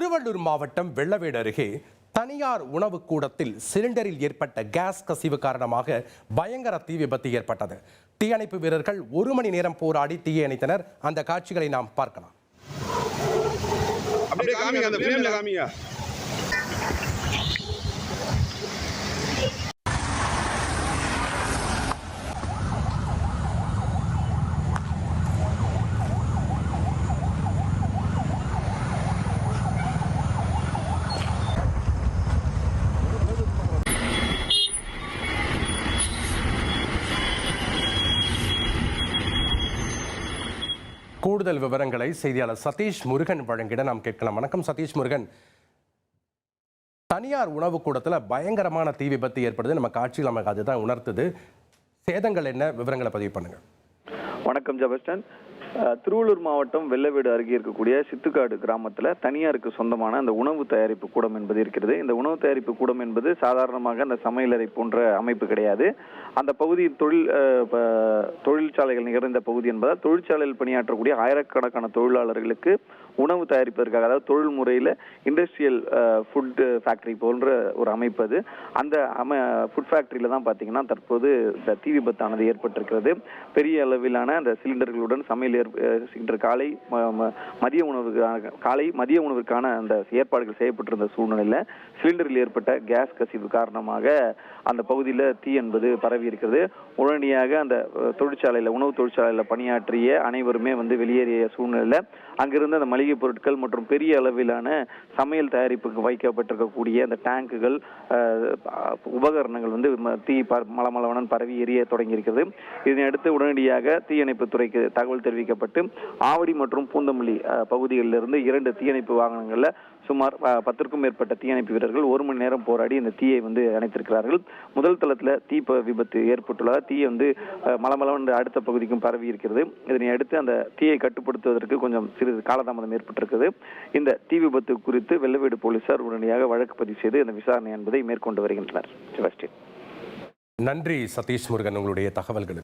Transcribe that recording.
திருவள்ளூர் மாவட்டம் வெள்ளவேடு அருகே தனியார் உணவு கூடத்தில் சிலிண்டரில் ஏற்பட்ட கேஸ் கசிவு காரணமாக பயங்கர தீ விபத்து ஏற்பட்டது. தீயணைப்பு வீரர்கள் 1 மணி நேரம் போராடி தீயை அணைத்தனர். அந்த காட்சிகளை நாம் பார்க்கலாம். கூடுதல் விவரங்களை செய்தியாளர் சதீஷ் முருகன் வழங்கிட நாம் கேட்கலாம். வணக்கம் சதீஷ் முருகன். தனியார் உணவு கூடத்தில் பயங்கரமான தீ விபத்து ஏற்படுது. நம்ம காட்சியில் நமக்கு அதுதான் உணர்த்துது. சேதங்கள் என்ன, விவரங்களை பதிவு பண்ணுங்க. வணக்கம் ஜபஸ்டன். திருவள்ளூர் மாவட்டம் வெள்ளவேடு அருகே இருக்கக்கூடிய சித்துக்காடு கிராமத்தில் தனியாருக்கு சொந்தமான அந்த உணவு தயாரிப்பு கூடம் என்பது இருக்கிறது. இந்த உணவு தயாரிப்பு கூடம் என்பது சாதாரணமாக அந்த சமையலறை போன்ற அமைப்பு கிடையாது. அந்த பகுதியில் தொழிற்சாலைகள் நிகழ்ந்த பகுதி என்பதால் தொழிற்சாலையில் பணியாற்றக்கூடிய ஆயிரக்கணக்கான தொழிலாளர்களுக்கு உணவு தயாரிப்பதற்காக, அதாவது தொழில் முறையில் இண்டஸ்ட்ரியல் ஃபுட் ஃபேக்டரி போன்ற ஒரு அமைப்பு அது. அந்த ஃபுட் ஃபேக்டரியில தான் பார்த்தீங்கன்னா தற்போது இந்த தீ விபத்தானது ஏற்பட்டிருக்கிறது. பெரிய அளவிலான அந்த சிலிண்டர்களுடன் சமையல் இன்று காலை மதிய உணவுக்கான அந்த ஏற்பாடுகள் செய்யப்பட்டிருந்த சூழ்நிலையில் சிலிண்டரில் ஏற்பட்ட கேஸ் கசிவு காரணமாக அந்த பகுதியில் தீ என்பது பரவி இருக்கிறது. உடனடியாக அந்த உணவு தொழிற்சாலையில் பணியாற்றிய அனைவருமே வெளியேறிய சூழ்நிலையில் அங்கிருந்து அந்த மளிகை பொருட்கள் மற்றும் பெரிய அளவிலான சமையல் தயாரிப்புக்கு வைக்கப்பட்டிருக்கக்கூடிய அந்த டேங்குகள், உபகரணங்கள் தீ மலமளவன பரவி எரிய தொடங்கி இருக்கிறது. இதனையடுத்து உடனடியாக தீயணைப்பு துறைக்கு தகவல் தெரிவிக்கப்பட்டு ஆவடி மற்றும் பூந்தமல்லி பகுதிகளிலிருந்து 2 தீயணைப்பு வாகனங்கள்ல சுமார் 10க்கும் மேற்பட்ட தீயணைப்பு வீரர்கள் 1 மணி நேரம் போராடி இந்த தீயை அணைத்திருக்கிறார்கள். முதல் தளத்தில் தீ விபத்து ஏற்பட்டுள்ளதால் தீ மலமளவன் அடுத்த பகுதிக்கும் பரவி இருக்கிறது. இதனை அடுத்து அந்த தீயை கட்டுப்படுத்துவதற்கு கொஞ்சம் சிறிது காலதாமதம் ஏற்பட்டிருக்கிறது. இந்த தீ விபத்து குறித்து வெள்ளவேடு போலீசார் உடனடியாக வழக்கு பதிவு செய்து இந்த விசாரணை என்பதை மேற்கொண்டு வருகின்றனர். நன்றி சதீஷ் முருகன், உங்களுடைய தகவல்களுக்கு.